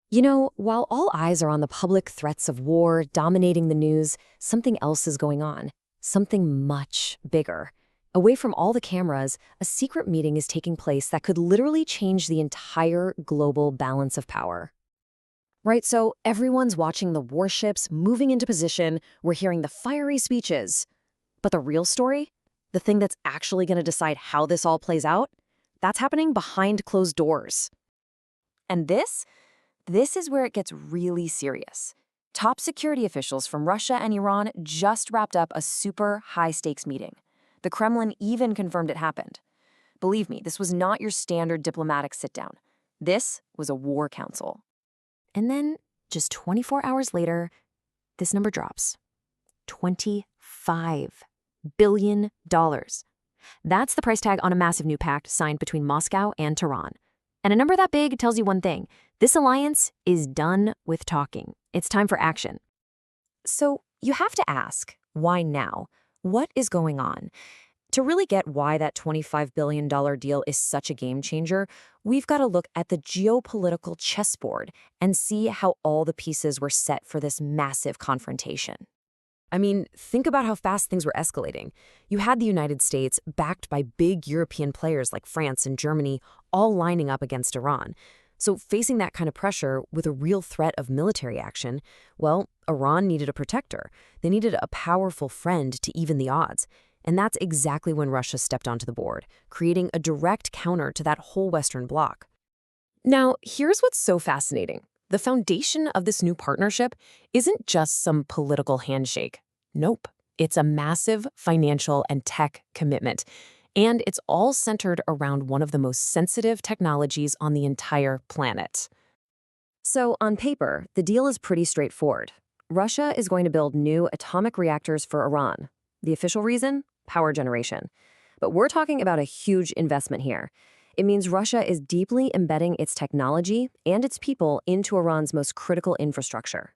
While all eyes are on the public threats of war dominating the news, something else is going on. Something much bigger. Away from all the cameras, a secret meeting is taking place that could literally change the entire global balance of power. Right, so everyone's watching the warships moving into position. We're hearing the fiery speeches. But the real story? The thing that's actually going to decide how this all plays out? That's happening behind closed doors. And this is where it gets really serious. Top security officials from Russia and Iran just wrapped up a super high-stakes meeting. The Kremlin even confirmed it happened. Believe me, this was not your standard diplomatic sit-down. This was a war council. And then, just 24 hours later, this number drops. $25 billion. That's the price tag on a massive new pact signed between Moscow and Tehran. And a number that big tells you one thing. This alliance is done with talking. It's time for action. So you have to ask, why now? What is going on? To really get why that $25 billion deal is such a game changer, we've got to look at the geopolitical chessboard and see how all the pieces were set for this massive confrontation. I mean, think about how fast things were escalating. You had the United States, backed by big European players like France and Germany, all lining up against Iran. So facing that kind of pressure with a real threat of military action, well, Iran needed a protector. They needed a powerful friend to even the odds. And that's exactly when Russia stepped onto the board, creating a direct counter to that whole Western bloc. Now, here's what's so fascinating. The foundation of this new partnership isn't just some political handshake. Nope. It's a massive financial and tech commitment. And it's all centered around one of the most sensitive technologies on the entire planet. So, on paper, the deal is pretty straightforward. Russia is going to build new atomic reactors for Iran. The official reason? Power generation. But we're talking about a huge investment here. It means Russia is deeply embedding its technology and its people into Iran's most critical infrastructure.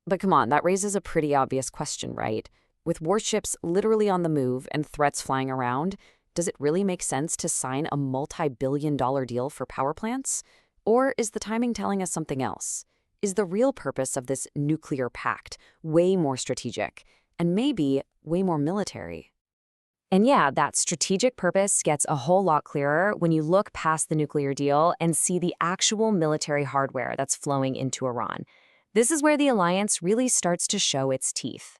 But come on, that raises a pretty obvious question, right? With warships literally on the move and threats flying around, does it really make sense to sign a multi-billion-dollar deal for power plants? Or is the timing telling us something else? Is the real purpose of this nuclear pact way more strategic and maybe way more military? And yeah, that strategic purpose gets a whole lot clearer when you look past the nuclear deal and see the actual military hardware that's flowing into Iran. This is where the alliance really starts to show its teeth.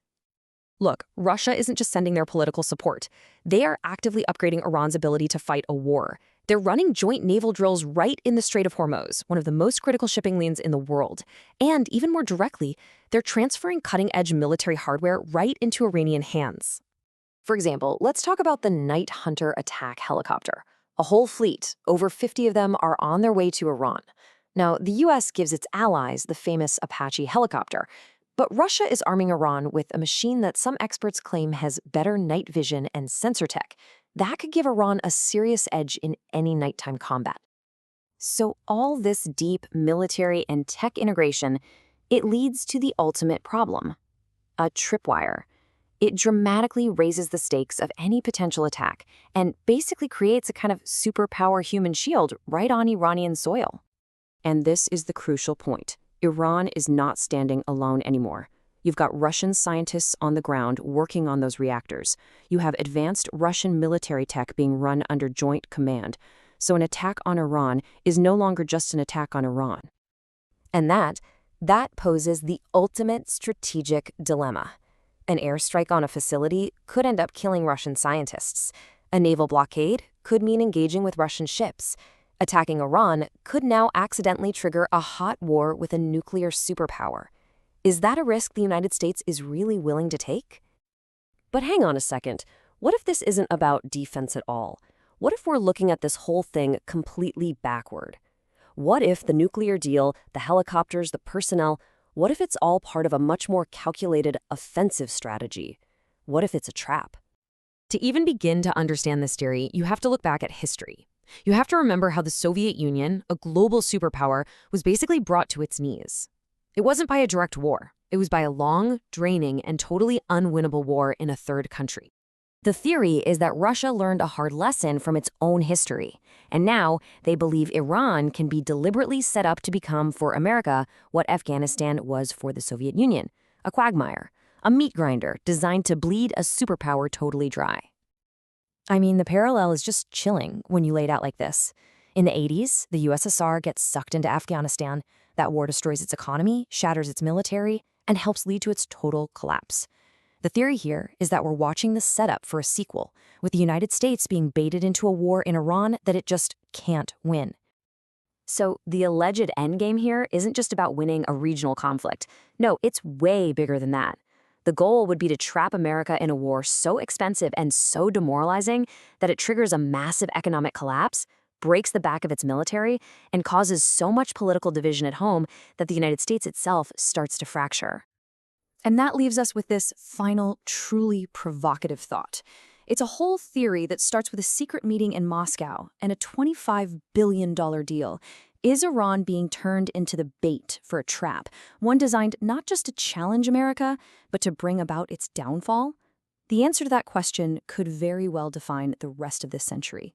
Look, Russia isn't just sending their political support. They are actively upgrading Iran's ability to fight a war. They're running joint naval drills right in the Strait of Hormuz, one of the most critical shipping lanes in the world. And even more directly, they're transferring cutting-edge military hardware right into Iranian hands. For example, let's talk about the Night Hunter attack helicopter. A whole fleet, over 50 of them, are on their way to Iran. Now, the US gives its allies the famous Apache helicopter, but Russia is arming Iran with a machine that some experts claim has better night vision and sensor tech. That could give Iran a serious edge in any nighttime combat. So all this deep military and tech integration, it leads to the ultimate problem: a tripwire. It dramatically raises the stakes of any potential attack and basically creates a kind of superpower human shield right on Iranian soil. And this is the crucial point. Iran is not standing alone anymore. You've got Russian scientists on the ground working on those reactors. You have advanced Russian military tech being run under joint command. So an attack on Iran is no longer just an attack on Iran. And that poses the ultimate strategic dilemma. An airstrike on a facility could end up killing Russian scientists. A naval blockade could mean engaging with Russian ships. Attacking Iran could now accidentally trigger a hot war with a nuclear superpower. Is that a risk the United States is really willing to take? But hang on a second. What if this isn't about defense at all? What if we're looking at this whole thing completely backward? What if the nuclear deal, the helicopters, the personnel, what if it's all part of a much more calculated offensive strategy? What if it's a trap? To even begin to understand this theory, you have to look back at history. You have to remember how the Soviet Union, a global superpower, was basically brought to its knees. It wasn't by a direct war. It was by a long, draining, and totally unwinnable war in a third country. The theory is that Russia learned a hard lesson from its own history, and now they believe Iran can be deliberately set up to become for America what Afghanistan was for the Soviet Union, a quagmire, a meat grinder designed to bleed a superpower totally dry. I mean, the parallel is just chilling when you lay it out like this. In the 80s, the USSR gets sucked into Afghanistan. That war destroys its economy, shatters its military, and helps lead to its total collapse. The theory here is that we're watching the setup for a sequel, with the United States being baited into a war in Iran that it just can't win. So the alleged endgame here isn't just about winning a regional conflict. No, it's way bigger than that. The goal would be to trap America in a war so expensive and so demoralizing that it triggers a massive economic collapse, breaks the back of its military, and causes so much political division at home that the United States itself starts to fracture. And that leaves us with this final, truly provocative thought. It's a whole theory that starts with a secret meeting in Moscow and a $25 billion deal. Is Iran being turned into the bait for a trap, one designed not just to challenge America, but to bring about its downfall? The answer to that question could very well define the rest of this century.